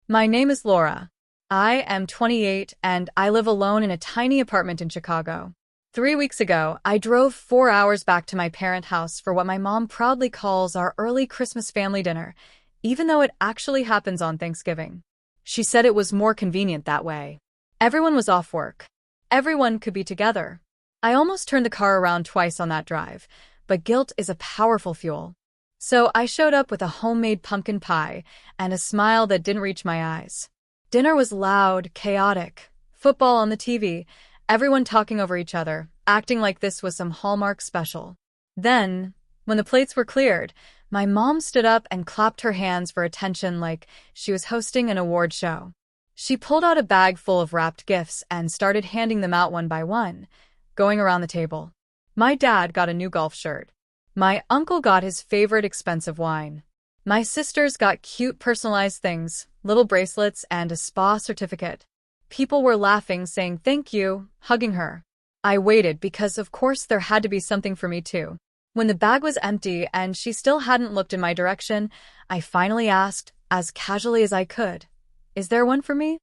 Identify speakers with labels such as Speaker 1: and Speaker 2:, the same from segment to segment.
Speaker 1: My name is Laura. I am 28 and I live alone in a tiny apartment in Chicago. 3 weeks ago, I drove 4 hours back to my parent house for what my mom proudly calls our early Christmas family dinner, even though it actually happens on Thanksgiving. She said it was more convenient that way. Everyone was off work. Everyone could be together. I almost turned the car around twice on that drive, but guilt is a powerful fuel. So I showed up with a homemade pumpkin pie and a smile that didn't reach my eyes. Dinner was loud, chaotic, football on the TV, everyone talking over each other, acting like this was some Hallmark special. Then, when the plates were cleared, my mom stood up and clapped her hands for attention like she was hosting an award show. She pulled out a bag full of wrapped gifts and started handing them out one by one, going around the table. My dad got a new golf shirt. My uncle got his favorite expensive wine. My sisters got cute personalized things, little bracelets and a spa certificate. People were laughing, saying thank you, hugging her. I waited because of course there had to be something for me too. When the bag was empty and she still hadn't looked in my direction, I finally asked, as casually as I could, "Is there one for me?"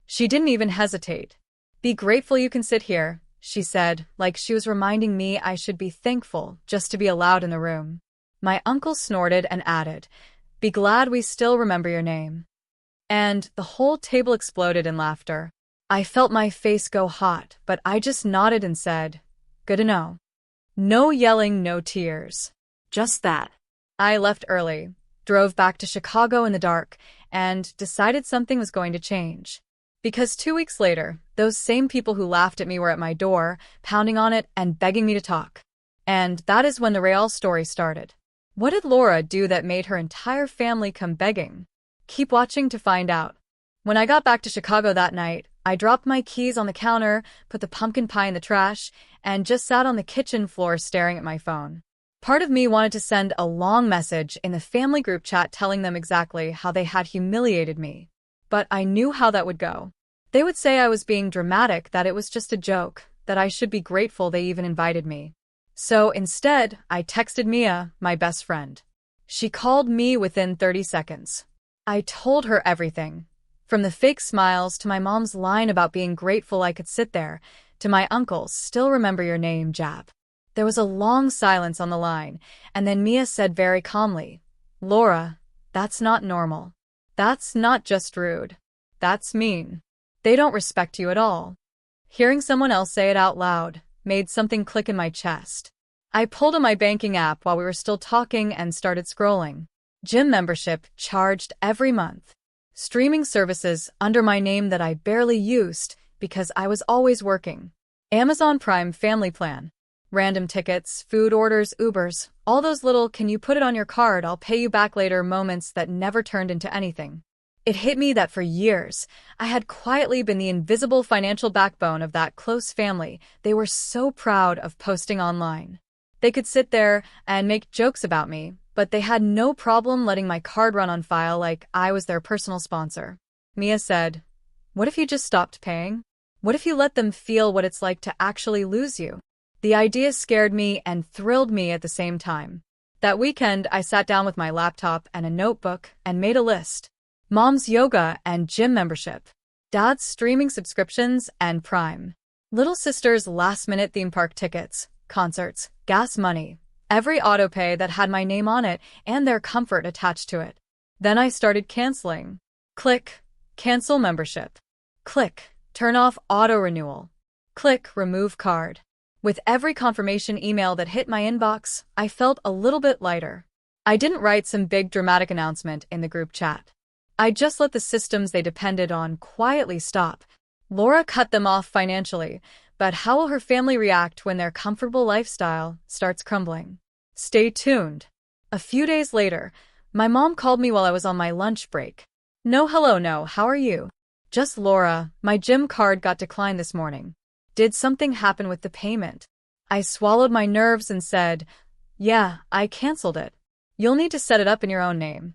Speaker 1: She didn't even hesitate. "Be grateful you can sit here," she said, like she was reminding me I should be thankful just to be allowed in the room. My uncle snorted and added, "Be glad we still remember your name." And the whole table exploded in laughter. I felt my face go hot, but I just nodded and said, "Good to know." No yelling, no tears. Just that. I left early, drove back to Chicago in the dark, and decided something was going to change. Because 2 weeks later, those same people who laughed at me were at my door, pounding on it and begging me to talk. And that is when the real story started. What did Laura do that made her entire family come begging? Keep watching to find out. When I got back to Chicago that night, I dropped my keys on the counter, put the pumpkin pie in the trash, and just sat on the kitchen floor staring at my phone. Part of me wanted to send a long message in the family group chat telling them exactly how they had humiliated me. But I knew how that would go. They would say I was being dramatic, that it was just a joke, that I should be grateful they even invited me. So instead, I texted Mia, my best friend. She called me within 30 seconds. I told her everything. From the fake smiles to my mom's line about being grateful I could sit there, to my uncle's "still remember your name" jab. There was a long silence on the line, and then Mia said very calmly, "Laura, that's not normal. That's not just rude. That's mean. They don't respect you at all." Hearing someone else say it out loud made something click in my chest. I pulled on my banking app while we were still talking and started scrolling. Gym membership charged every month. Streaming services under my name that I barely used because I was always working. Amazon Prime family plan. Random tickets, food orders, Ubers, all those little "can you put it on your card, I'll pay you back later" moments that never turned into anything. It hit me that for years, I had quietly been the invisible financial backbone of that close family they were so proud of posting online. They could sit there and make jokes about me, but they had no problem letting my card run on file like I was their personal sponsor. Mia said, "What if you just stopped paying? What if you let them feel what it's like to actually lose you?" The idea scared me and thrilled me at the same time. That weekend, I sat down with my laptop and a notebook and made a list. Mom's yoga and gym membership. Dad's streaming subscriptions and Prime. Little sister's last-minute theme park tickets, concerts, gas money. Every autopay that had my name on it and their comfort attached to it. Then I started canceling. Click, cancel membership. Click, turn off auto-renewal. Click, remove card. With every confirmation email that hit my inbox, I felt a little bit lighter. I didn't write some big dramatic announcement in the group chat. I just let the systems they depended on quietly stop. Laura cut them off financially, but how will her family react when their comfortable lifestyle starts crumbling? Stay tuned. A few days later, my mom called me while I was on my lunch break. "No, hello, no, how are you?" "Just Laura, my gym card got declined this morning. Did something happen with the payment?" I swallowed my nerves and said, "Yeah, I canceled it. You'll need to set it up in your own name."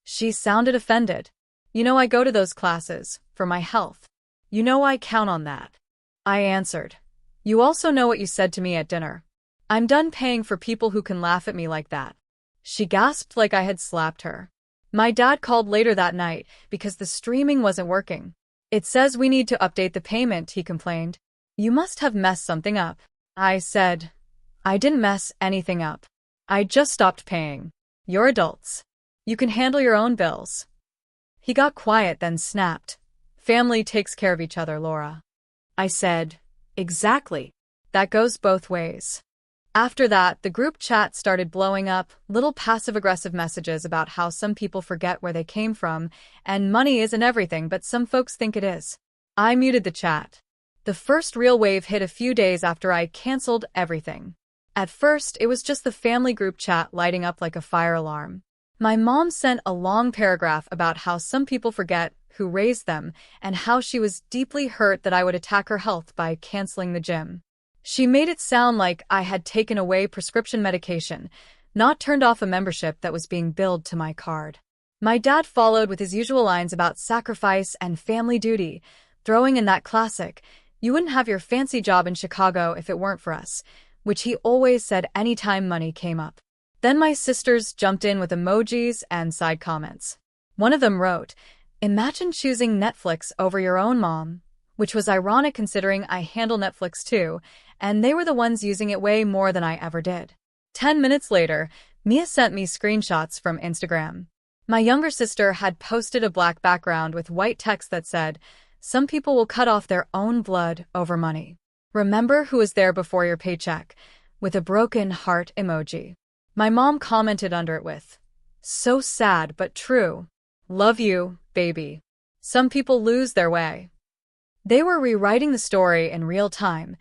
Speaker 1: She sounded offended. "You know I go to those classes, for my health. You know I count on that." I answered, "You also know what you said to me at dinner. I'm done paying for people who can laugh at me like that." She gasped like I had slapped her. My dad called later that night because the streaming wasn't working. It says we need to update the payment, he complained. You must have messed something up. I said, I didn't mess anything up. I just stopped paying. You're adults. You can handle your own bills. He got quiet, then snapped. Family takes care of each other, Laura. I said, exactly. That goes both ways. After that, the group chat started blowing up, little passive-aggressive messages about how some people forget where they came from, and money isn't everything, but some folks think it is. I muted the chat. The first real wave hit a few days after I canceled everything. At first, it was just the family group chat lighting up like a fire alarm. My mom sent a long paragraph about how some people forget who raised them and how she was deeply hurt that I would attack her health by canceling the gym. She made it sound like I had taken away prescription medication, not turned off a membership that was being billed to my card. My dad followed with his usual lines about sacrifice and family duty, throwing in that classic, "You wouldn't have your fancy job in Chicago if it weren't for us," which he always said anytime money came up. Then my sisters jumped in with emojis and side comments. One of them wrote, "Imagine choosing Netflix over your own mom," which was ironic considering I handle Netflix too, and they were the ones using it way more than I ever did. 10 minutes later, Mia sent me screenshots from Instagram. My younger sister had posted a black background with white text that said, "Some people will cut off their own blood over money. Remember who was there before your paycheck," with a broken heart emoji. My mom commented under it with, "So sad but true. Love you, baby." Some people lose their way. They were rewriting the story in real time,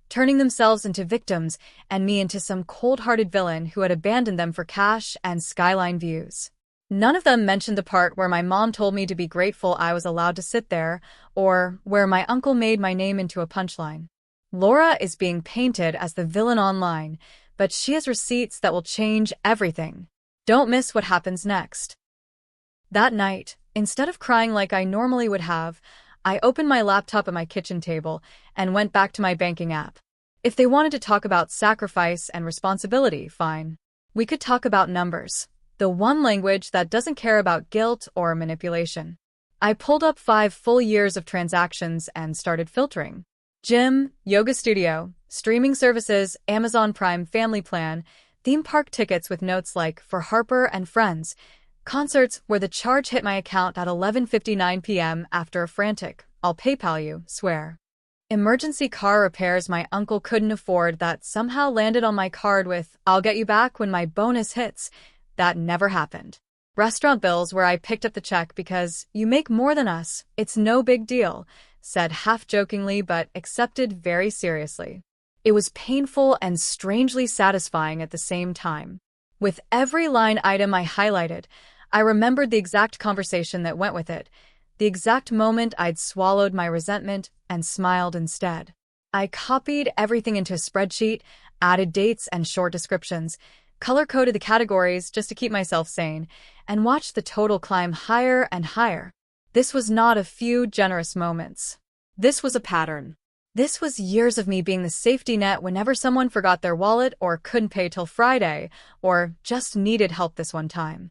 Speaker 1: turning themselves into victims and me into some cold-hearted villain who had abandoned them for cash and skyline views. None of them mentioned the part where my mom told me to be grateful I was allowed to sit there, or where my uncle made my name into a punchline. Laura is being painted as the villain online, but she has receipts that will change everything. Don't miss what happens next. That night, instead of crying like I normally would have, I opened my laptop at my kitchen table and went back to my banking app. If they wanted to talk about sacrifice and responsibility, fine. We could talk about numbers, the one language that doesn't care about guilt or manipulation. I pulled up 5 full years of transactions and started filtering. Gym, yoga studio, streaming services, Amazon Prime family plan, theme park tickets with notes like "For Harper and Friends," concerts where the charge hit my account at 11:59 p.m. after a frantic, "I'll PayPal you, swear." Emergency car repairs my uncle couldn't afford that somehow landed on my card with "I'll get you back when my bonus hits." That never happened. Restaurant bills where I picked up the check because "You make more than us, it's no big deal," said half-jokingly but accepted very seriously. It was painful and strangely satisfying at the same time. With every line item I highlighted, I remembered the exact conversation that went with it, the exact moment I'd swallowed my resentment and smiled instead. I copied everything into a spreadsheet, added dates and short descriptions, color-coded the categories just to keep myself sane, and watched the total climb higher and higher. This was not a few generous moments. This was a pattern. This was years of me being the safety net whenever someone forgot their wallet or couldn't pay till Friday, or just needed help this one time.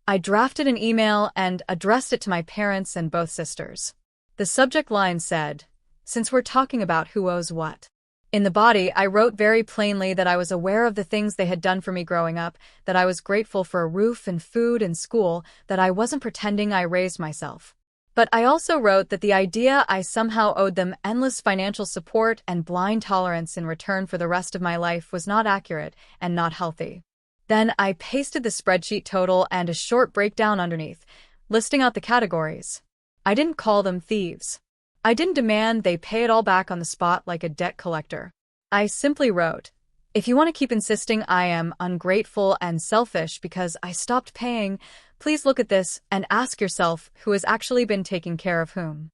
Speaker 1: I drafted an email and addressed it to my parents and both sisters. The subject line said, "Since we're talking about who owes what." In the body, I wrote very plainly that I was aware of the things they had done for me growing up, that I was grateful for a roof and food and school, that I wasn't pretending I raised myself. But I also wrote that the idea I somehow owed them endless financial support and blind tolerance in return for the rest of my life was not accurate and not healthy. Then I pasted the spreadsheet total and a short breakdown underneath, listing out the categories. I didn't call them thieves. I didn't demand they pay it all back on the spot like a debt collector. I simply wrote, "If you want to keep insisting I am ungrateful and selfish because I stopped paying, please look at this and ask yourself who has actually been taking care of whom."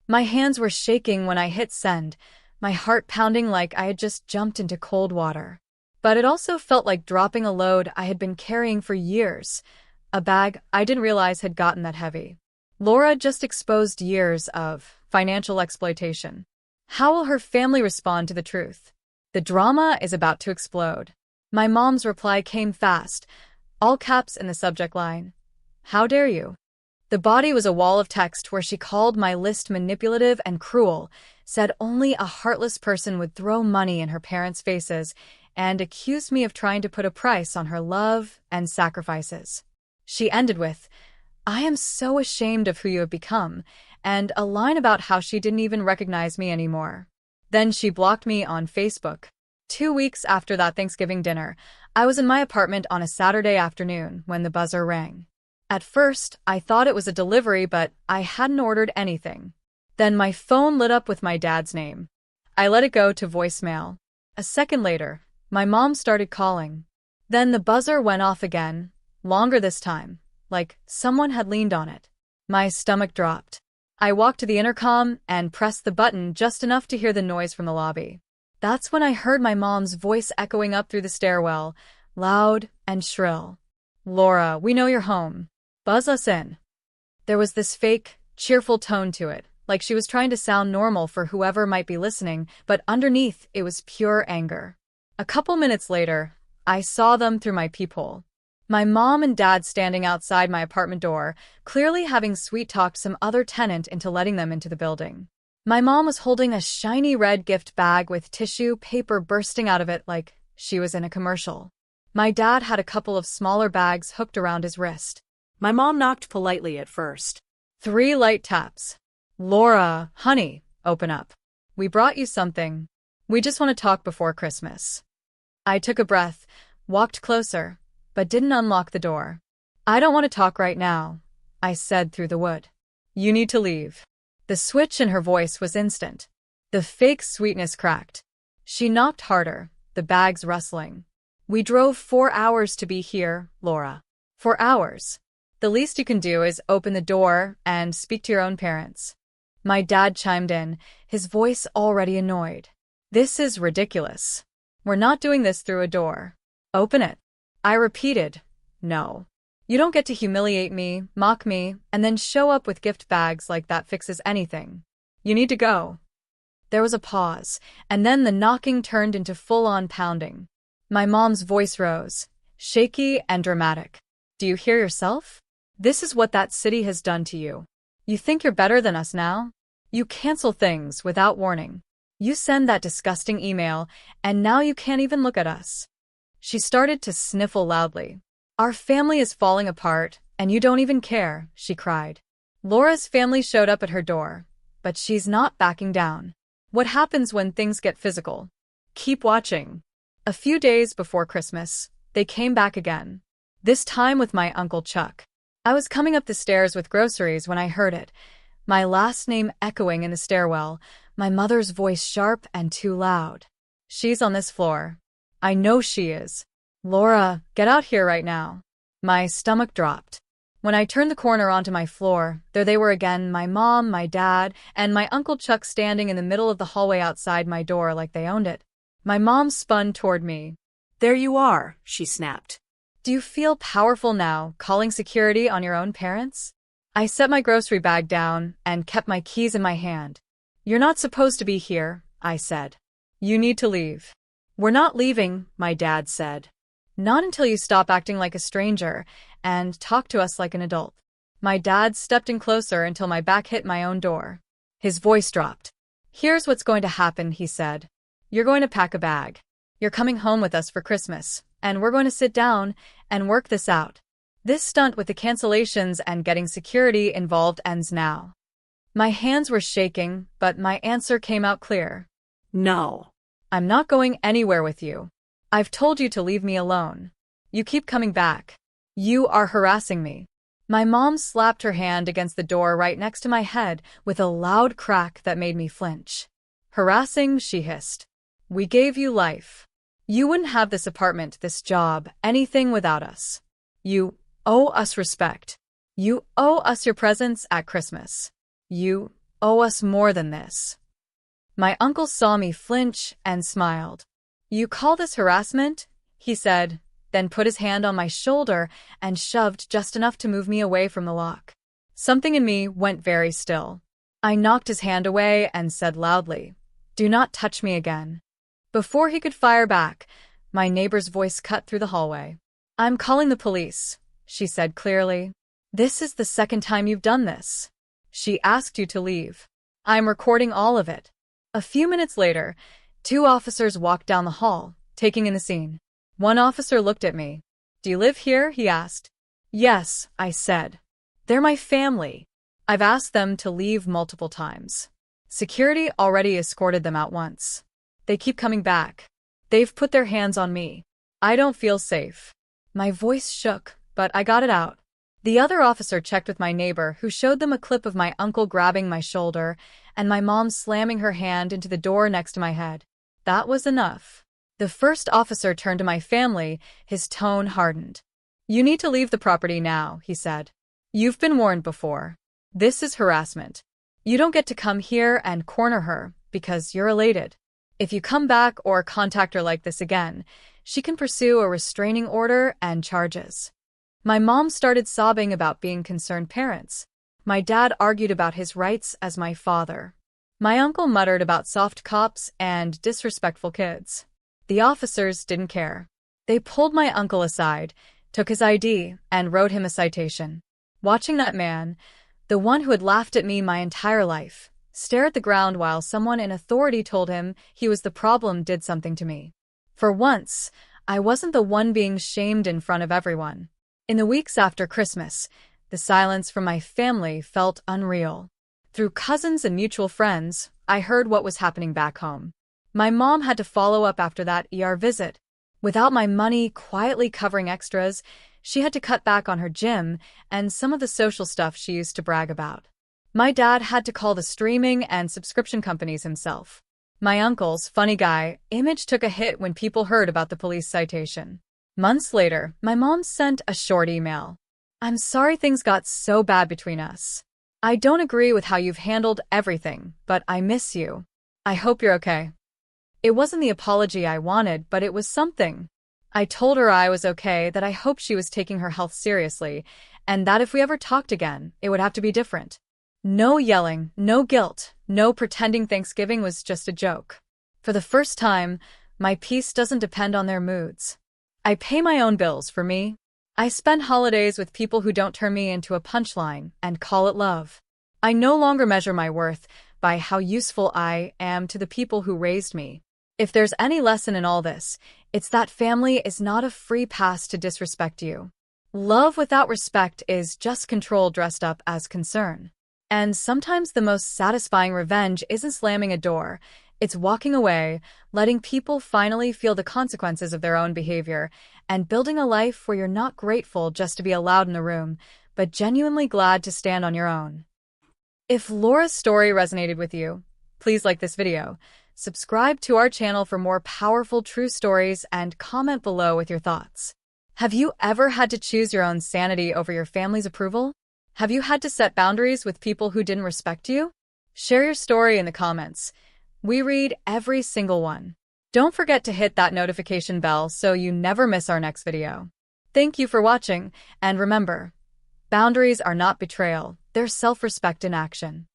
Speaker 1: My hands were shaking when I hit send, my heart pounding like I had just jumped into cold water. But it also felt like dropping a load I had been carrying for years, a bag I didn't realize had gotten that heavy. Laura just exposed years of financial exploitation. How will her family respond to the truth? The drama is about to explode. My mom's reply came fast, all caps in the subject line. How dare you? The body was a wall of text where she called my list manipulative and cruel, said only a heartless person would throw money in her parents' faces, and accused me of trying to put a price on her love and sacrifices. She ended with, "I am so ashamed of who you have become," and a line about how she didn't even recognize me anymore. Then she blocked me on Facebook. 2 weeks after that Thanksgiving dinner, I was in my apartment on a Saturday afternoon when the buzzer rang. At first, I thought it was a delivery, but I hadn't ordered anything. Then my phone lit up with my dad's name. I let it go to voicemail. A second later, my mom started calling. Then the buzzer went off again, longer this time, like someone had leaned on it. My stomach dropped. I walked to the intercom and pressed the button just enough to hear the noise from the lobby. That's when I heard my mom's voice echoing up through the stairwell, loud and shrill. "Laura, we know you're home. Buzz us in." There was this fake, cheerful tone to it, like she was trying to sound normal for whoever might be listening, but underneath it was pure anger. A couple minutes later, I saw them through my peephole. My mom and dad standing outside my apartment door, clearly having sweet-talked some other tenant into letting them into the building. My mom was holding a shiny red gift bag with tissue paper bursting out of it like she was in a commercial. My dad had a couple of smaller bags hooked around his wrist.
Speaker 2: My mom knocked politely at first.
Speaker 1: 3 light taps. "Laura, honey, open up. We brought you something. We just want to talk before Christmas." I took a breath, walked closer, but didn't unlock the door. "I don't want to talk right now," I said through the wood. "You need to leave." The switch in her voice was instant. The fake sweetness cracked. She knocked harder, the bags rustling. "We drove 4 hours to be here, Laura. 4 hours. The least you can do is open the door and speak to your own parents." My dad chimed in, his voice already annoyed. "This is ridiculous. We're not doing this through a door. Open it." I repeated, "No. You don't get to humiliate me, mock me, and then show up with gift bags like that fixes anything. You need to go." There was a pause, and then the knocking turned into full-on pounding. My mom's voice rose, shaky and dramatic. "Do you hear yourself? This is what that city has done to you. You think you're better than us now? You cancel things without warning. You send that disgusting email, and now you can't even look at us." She started to sniffle loudly. "Our family is falling apart, and you don't even care," she cried. Laura's family showed up at her door, but she's not backing down. What happens when things get physical? Keep watching. A few days before Christmas, they came back again. This time with my Uncle Chuck. I was coming up the stairs with groceries when I heard it, my last name echoing in the stairwell, my mother's voice sharp and too loud. "She's on this floor. I know she is. Laura, get out here right now." My stomach dropped. When I turned the corner onto my floor, there they were again, my mom, my dad, and my Uncle Chuck standing in the middle of the hallway outside my door like they owned it. My mom spun toward me.
Speaker 2: "There you are," she snapped.
Speaker 1: "Do you feel powerful now, calling security on your own parents?" I set my grocery bag down and kept my keys in my hand. "You're not supposed to be here," I said. "You need to leave." "We're not leaving," my dad said. "Not until you stop acting like a stranger and talk to us like an adult." My dad stepped in closer until my back hit my own door. His voice dropped. "Here's what's going to happen," he said. "You're going to pack a bag. You're coming home with us for Christmas, and we're going to sit down and work this out. This stunt with the cancellations and getting security involved ends now." My hands were shaking, but my answer came out clear.
Speaker 2: "No.
Speaker 1: I'm not going anywhere with you. I've told you to leave me alone. You keep coming back. You are harassing me." My mom slapped her hand against the door right next to my head with a loud crack that made me flinch. "Harassing?" she hissed. "We gave you life. You wouldn't have this apartment, this job, anything without us. You owe us respect. You owe us your presence at Christmas. You owe us more than this." My uncle saw me flinch and smiled. "You call this harassment?" he said, then put his hand on my shoulder and shoved just enough to move me away from the lock. Something in me went very still. I knocked his hand away and said loudly, "Do not touch me again." Before he could fire back, my neighbor's voice cut through the hallway. "I'm calling the police," she said clearly. This is the second time you've done this. She asked you to leave. I'm recording all of it. A few minutes later, two officers walked down the hall, taking in the scene. One officer looked at me. Do you live here? He asked. Yes, I said. They're my family. I've asked them to leave multiple times. Security already escorted them out once. They keep coming back. They've put their hands on me. I don't feel safe. My voice shook, but I got it out. The other officer checked with my neighbor, who showed them a clip of my uncle grabbing my shoulder and my mom slamming her hand into the door next to my head. That was enough. The first officer turned to my family, his tone hardened. You need to leave the property now, he said. You've been warned before. This is harassment. You don't get to come here and corner her because you're elated. If you come back or contact her like this again, she can pursue a restraining order and charges. My mom started sobbing about being concerned parents. My dad argued about his rights as my father. My uncle muttered about soft cops and disrespectful kids. The officers didn't care. They pulled my uncle aside, took his ID, and wrote him a citation. Watching that man, the one who had laughed at me my entire life, stare at the ground while someone in authority told him he was the problem did something to me. For once, I wasn't the one being shamed in front of everyone. In the weeks after Christmas, the silence from my family felt unreal. Through cousins and mutual friends, I heard what was happening back home. My mom had to follow up after that ER visit. Without my money quietly covering extras, she had to cut back on her gym and some of the social stuff she used to brag about. My dad had to call the streaming and subscription companies himself. My uncle's funny guy image took a hit when people heard about the police citation. Months later, my mom sent a short email. I'm sorry things got so bad between us. I don't agree with how you've handled everything, but I miss you. I hope you're okay. It wasn't the apology I wanted, but it was something. I told her I was okay, that I hoped she was taking her health seriously, and that if we ever talked again, it would have to be different. No yelling, no guilt, no pretending Thanksgiving was just a joke. For the first time, my peace doesn't depend on their moods. I pay my own bills for me. I spend holidays with people who don't turn me into a punchline and call it love. I no longer measure my worth by how useful I am to the people who raised me. If there's any lesson in all this, it's that family is not a free pass to disrespect you. Love without respect is just control dressed up as concern. And sometimes the most satisfying revenge isn't slamming a door. It's walking away, letting people finally feel the consequences of their own behavior, and building a life where you're not grateful just to be allowed in the room, but genuinely glad to stand on your own. If Laura's story resonated with you, please like this video, subscribe to our channel for more powerful true stories, and comment below with your thoughts. Have you ever had to choose your own sanity over your family's approval? Have you had to set boundaries with people who didn't respect you? Share your story in the comments. We read every single one. Don't forget to hit that notification bell so you never miss our next video. Thank you for watching, and remember, boundaries are not betrayal, they're self-respect in action.